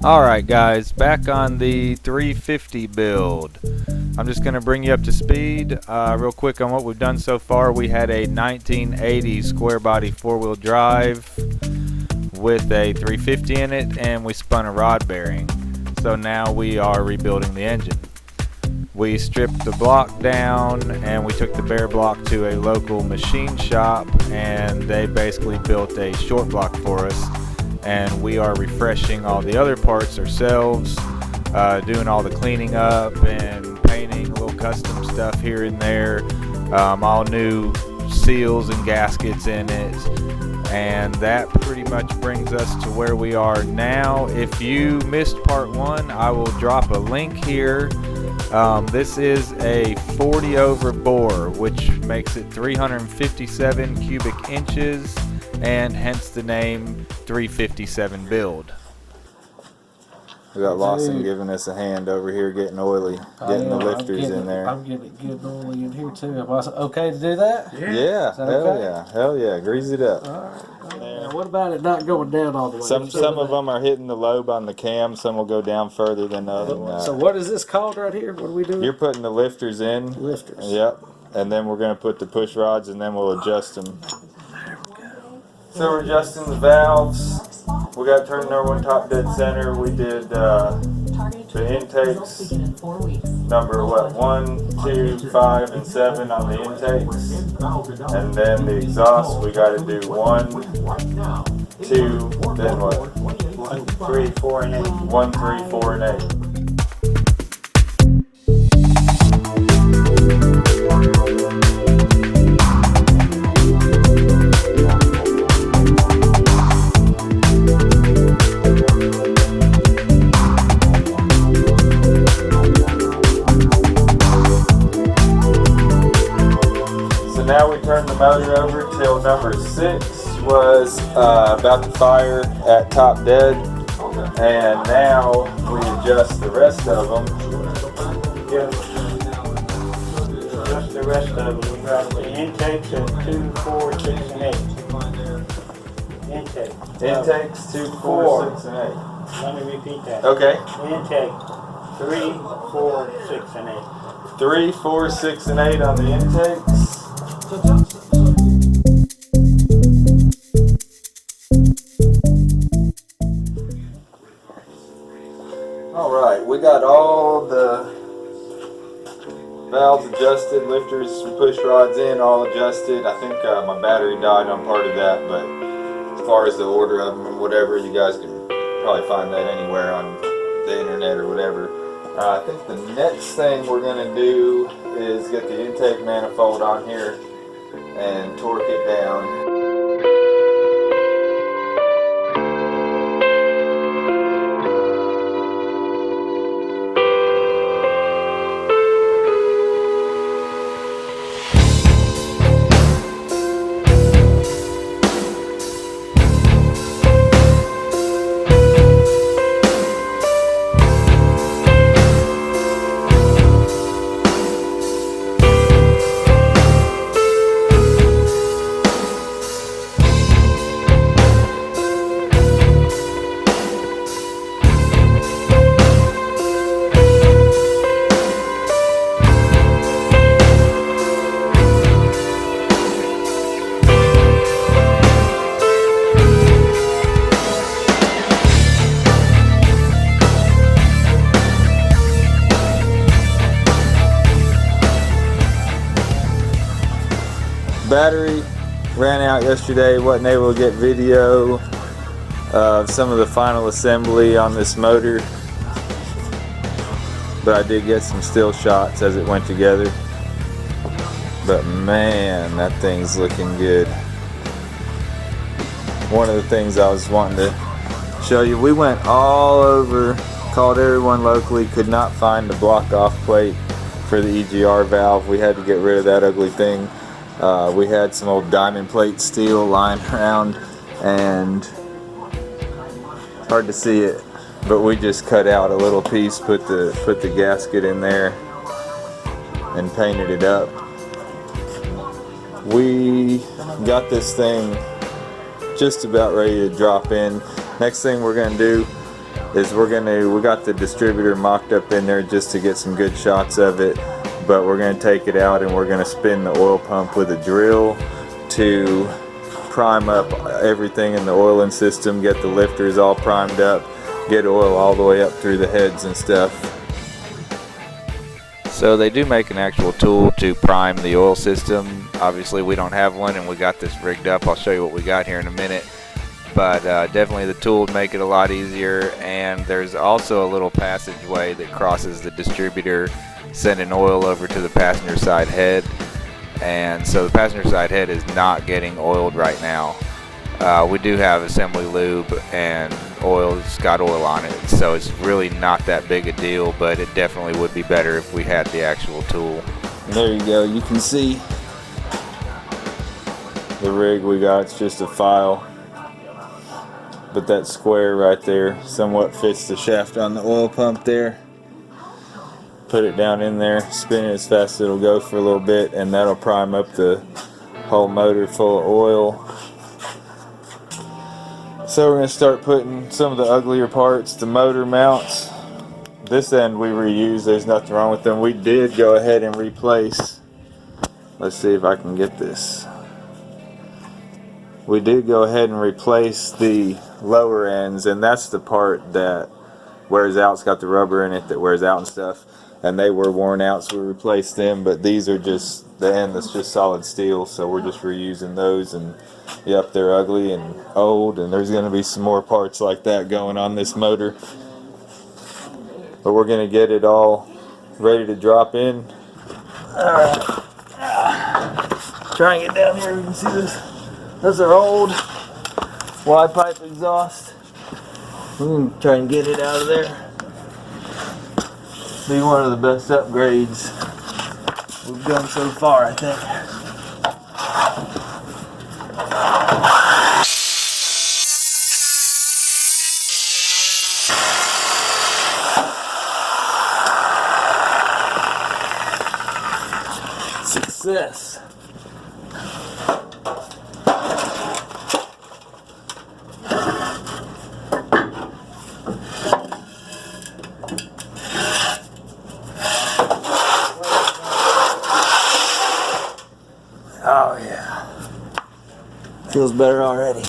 Alright guys, back on the 350 build. I'm just going to bring you up to speed real quick on what we've done so far. We had a 1980 square body 4-wheel drive with a 350 in it, and we spun a rod bearing. So now we are rebuilding the engine. We stripped the block down and we took the bare block to a local machine shop, and they basically built a short block for us. And we are refreshing all the other parts ourselves, doing all the cleaning up and painting, a little custom stuff here and there, all new seals and gaskets in it, and that pretty much brings us to where we are now. If you missed part 1, I will drop a link here. This is a 40 over bore, which makes it 357 cubic inches, and hence the name 357 build. We got Lawson giving us a hand over here getting oily, getting the lifters in there. I'm getting it good oily in here too. Am I okay to do that? Yeah, hell yeah, grease it up. All right. Now, what about it not going down all the way? Some of them are hitting the lobe on the cam, some will go down further than the other. So what is this called right here? What are we doing? You're putting the lifters in. Lifters. Yep, and then we're going to put the push rods, and then we'll adjust them. So we're adjusting the valves. We got turning our one top dead center. We did the intakes, number 1, 2, 5, and 7 on the intakes, and then the exhaust we got to do 1, 2, then what? 1, 3, 4, and 8. 1, 3, 4, and 8. Now we turn the motor over till number 6 was about to fire at top dead, and now we adjust the rest of them. Just the rest of them. We got the intakes at 2, 4, 6, and 8. Intake. Intakes 2, 4, 6, and 8. Let me repeat that. Okay. Intake 3, 4, 6, and 8. 3, 4, 6, and 8 on the intakes. Alright, we got all the valves adjusted, lifters, push rods in, all adjusted. I think my battery died on part of that, but as far as the order of them and whatever, you guys can probably find that anywhere on the internet or whatever. I think the next thing we're going to do is get the intake manifold on here and torque it down. Battery ran out yesterday, wasn't able to get video of some of the final assembly on this motor, but I did get some still shots as it went together. But man, that thing's looking good. One of the things I was wanting to show you, we went all over, called everyone locally, could not find the block off plate for the EGR valve. We had to get rid of that ugly thing. We had some old diamond plate steel lying around, and it's hard to see it, but we just cut out a little piece, put the gasket in there, and painted it up. We got this thing just about ready to drop in. Next thing we're going to do is we got the distributor mocked up in there just to get some good shots of it, but we're gonna take it out and we're gonna spin the oil pump with a drill to prime up everything in the oiling system, get the lifters all primed up, get oil all the way up through the heads and stuff. So they do make an actual tool to prime the oil system. Obviously we don't have one and we got this rigged up. I'll show you what we got here in a minute. But definitely the tool would make it a lot easier, and there's also a little passageway that crosses the distributor sending oil over to the passenger side head, and so the passenger side head is not getting oiled right now. We do have assembly lube and it's got oil on it, so it's really not that big a deal, but it definitely would be better if we had the actual tool. There you go, you can see the rig we got. It's just a file, but that square right there somewhat fits the shaft on the oil pump there. Put it down in there, spin it as fast as it'll go for a little bit, and that'll prime up the whole motor full of oil. So we're going to start putting some of the uglier parts, the motor mounts. This end we reuse, there's nothing wrong with them. We did go ahead and replace, let's see if I can get this. We did go ahead and replace the lower ends, and that's the part that wears out. It's got the rubber in it that wears out and stuff, and they were worn out, so we replaced them. But these are just the end that's just solid steel, so we're just reusing those. And yep, they're ugly and old, and there's going to be some more parts like that going on this motor, but we're going to get it all ready to drop in. Alright, try and get down here. You can see this. Those are old wide pipe exhaust. We're going to try and get it out of there. Be one of the best upgrades we've done so far, I think. Success. Oh yeah, feels better already.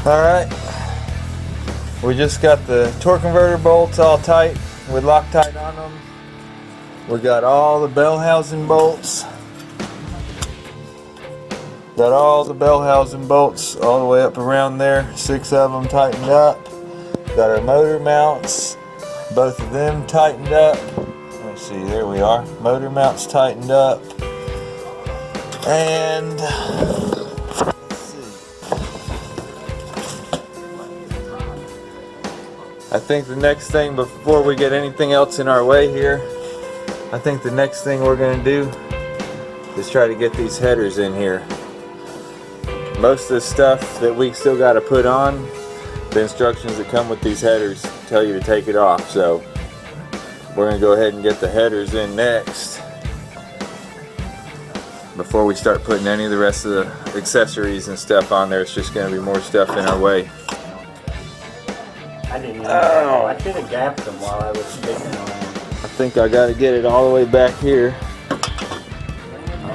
Alright, we just got the torque converter bolts all tight with Loctite on them. We got all the bell housing bolts. Got all the bell housing bolts all the way up around there, 6 of them tightened up. Got our motor mounts, both of them tightened up. Let's see, there we are. Motor mounts tightened up. And let's see. I think the next thing, before we get anything else in our way here, I think the next thing we're going to do is try to get these headers in here. Most of the stuff that we still got to put on, the instructions that come with these headers tell you to take it off. So we're going to go ahead and get the headers in next before we start putting any of the rest of the accessories and stuff on there. It's just going to be more stuff in our way. I didn't know. I should have gapped them while I was sticking on them. I think I got to get it all the way back here. I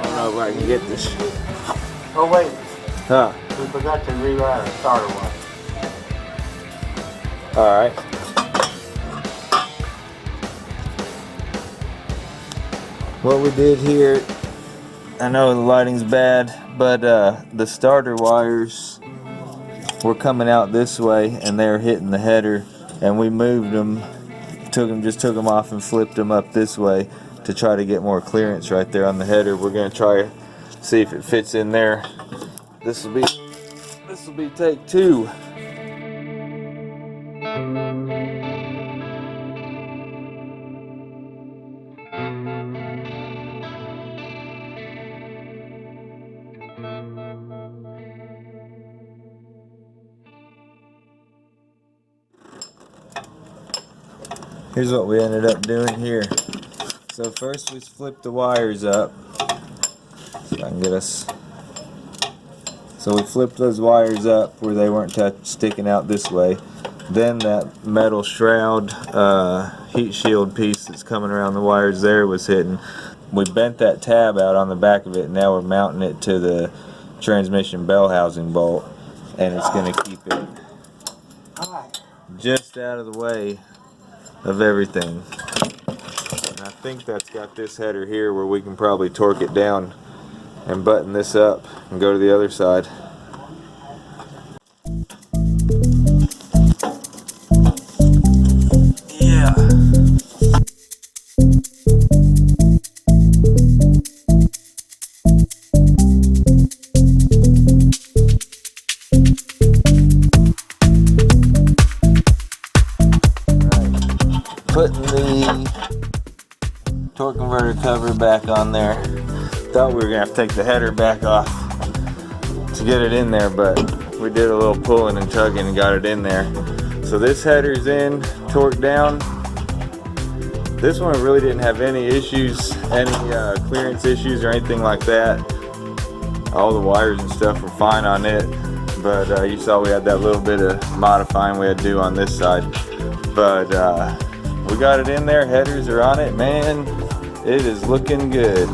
don't know if I can get this. Oh wait, Huh. we forgot to rewire our starter wire. Alright. What we did here, I know the lighting's bad, but the starter wires were coming out this way and they were hitting the header, and we moved them, just took them off and flipped them up this way to try to get more clearance right there on the header. We're going to try see if it fits in there. This will be take 2. Here's what we ended up doing here. So first we flipped the wires up. So I can get us. So we flipped those wires up where they weren't sticking out this way. Then that metal shroud heat shield piece that's coming around the wires there was hitting. We bent that tab out on the back of it, and now we're mounting it to the transmission bell housing bolt, and it's going to keep it just out of the way of everything. And I think that's got this header here where we can probably torque it down and button this up and go to the other side. Yeah. Putting the torque converter cover back on there. Thought we were gonna have to take the header back off to get it in there, but we did a little pulling and tugging and got it in there. So this header's in, torqued down. This one really didn't have any issues, any clearance issues or anything like that. All the wires and stuff were fine on it, but you saw we had that little bit of modifying we had to do on this side. But we got it in there, headers are on it, man, it is looking good.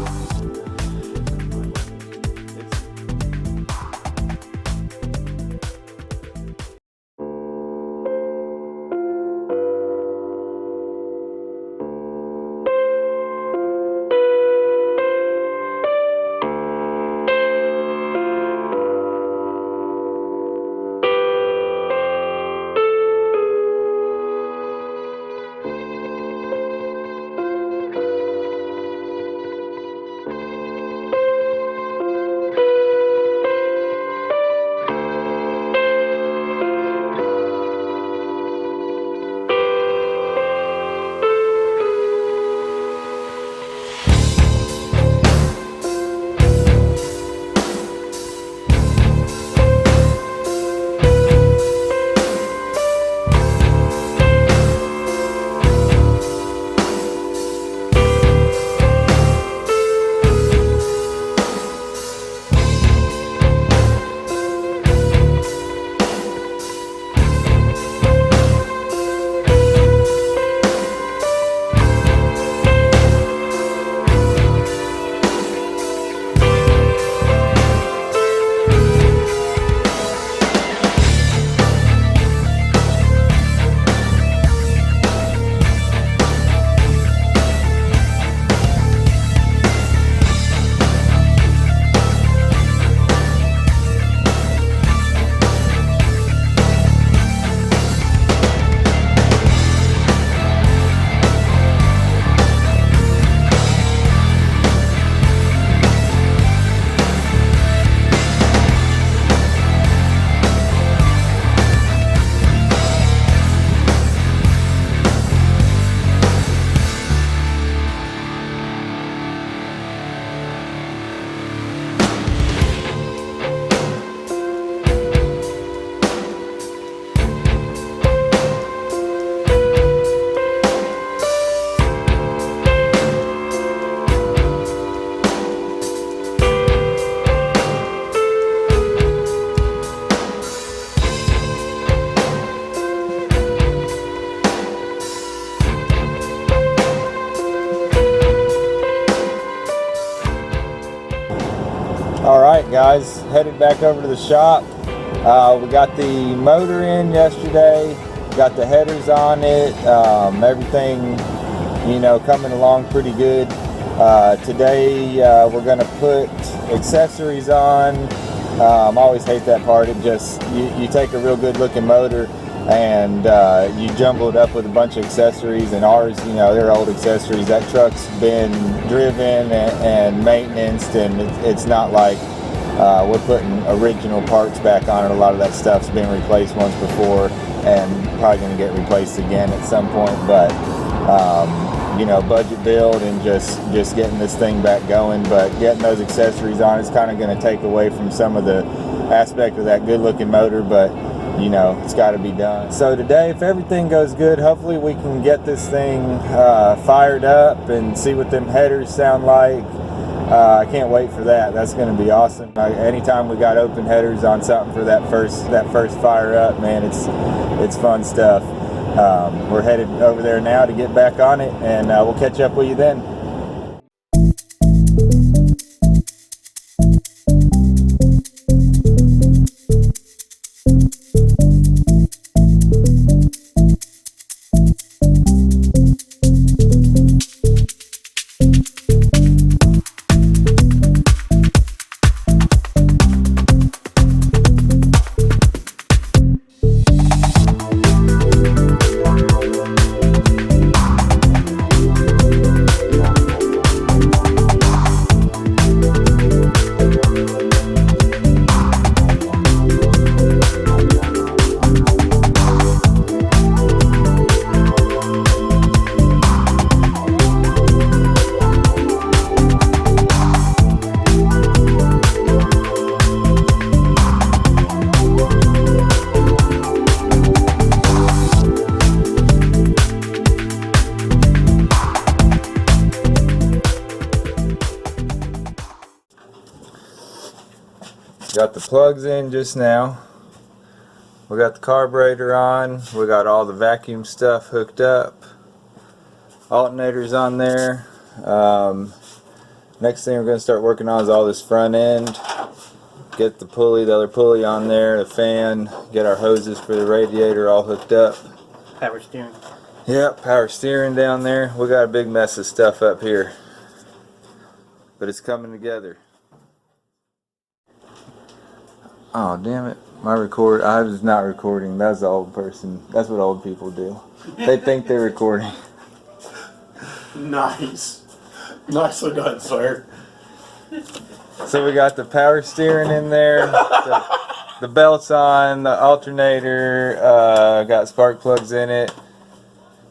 Alright guys, headed back over to the shop. We got the motor in yesterday, got the headers on it, everything, you know, coming along pretty good. Today we're going to put accessories on. I always hate that part. It just, you take a real good looking motor and you jumble it up with a bunch of accessories, and ours, you know, they're old accessories. That truck's been driven and maintenanced, and it's not like we're putting original parts back on it. A lot of that stuff's been replaced once before and probably going to get replaced again at some point, but you know, budget build and just getting this thing back going. But getting those accessories on is kind of going to take away from some of the aspect of that good looking motor, but you know, it's got to be done. So today, if everything goes good, hopefully we can get this thing fired up and see what them headers sound like. I can't wait for that. That's going to be awesome. Anytime we got open headers on something for that first fire up, man, it's fun stuff. We're headed over there now to get back on it, and we'll catch up with you then. Got the plugs in just now. We got the carburetor on. We got all the vacuum stuff hooked up. Alternators on there. Next thing we're going to start working on is all this front end. Get the pulley, the other pulley on there, the fan. Get our hoses for the radiator all hooked up. Power steering. Yep, power steering down there. We got a big mess of stuff up here, but it's coming together. Oh, damn it. I was not recording. That was the old person. That's what old people do. They think they're recording. Nice. Nicely done, sir. So we got the power steering in there, the belts on, the alternator, got spark plugs in it.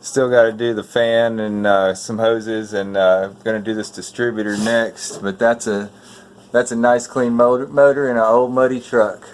Still got to do the fan and some hoses, and going to do this distributor next. But that's a nice clean motor in an old muddy truck.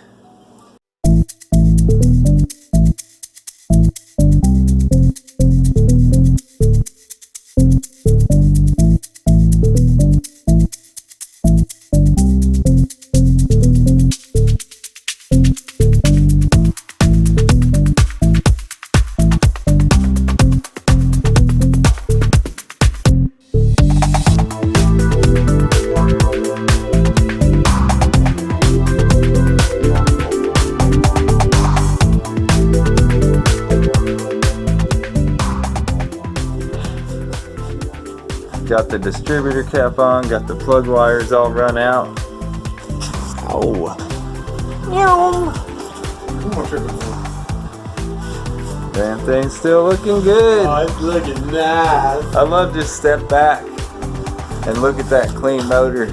Got the distributor cap on, got the plug wires all run out. Oh. Damn thing's still looking good. Oh, it's looking nice. I love just step back and look at that clean motor.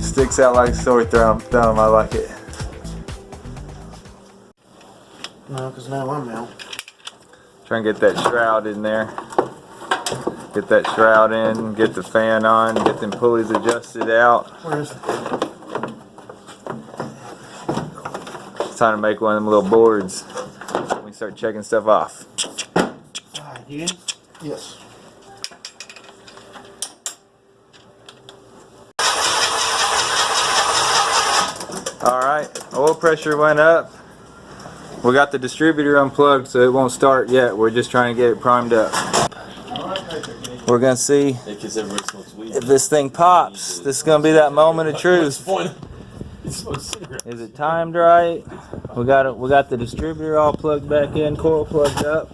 Sticks out like a sore thumb. I like it. No, because now I'm out. Try and get that shroud in there. Get that shroud in, get the fan on, get them pulleys adjusted out. Where is it? It's time to make one of them little boards. We start checking stuff off. Alright, you in? Yes. Alright, oil pressure went up. We got the distributor unplugged, so it won't start yet. We're just trying to get it primed up. Alright, We're gonna see if this thing pops. This is gonna be that moment of truth. Is it timed right? We got the distributor all plugged back in, coil plugged up.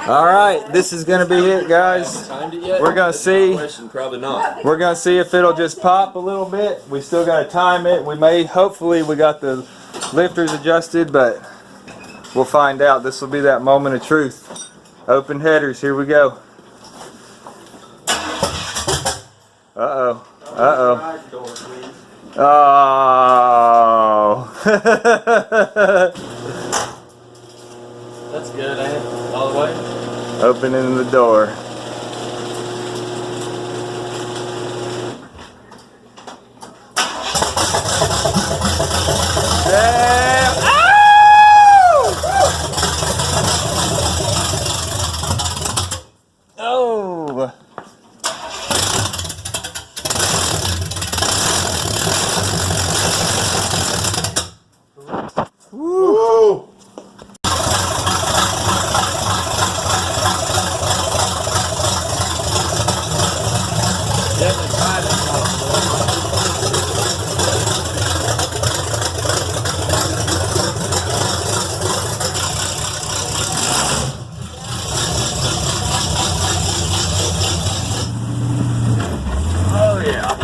All right, this is gonna be it, guys. We're gonna see. We're gonna see if it'll just pop a little bit. We still gotta time it. We may, hopefully, we got the lifters adjusted, but we'll find out. This will be that moment of truth. Open headers. Here we go. Uh-oh. Uh-oh. Oh. That's good, ain't it? All the way? Opening the door. Damn. Oh! Oh. Woo! Oh yeah.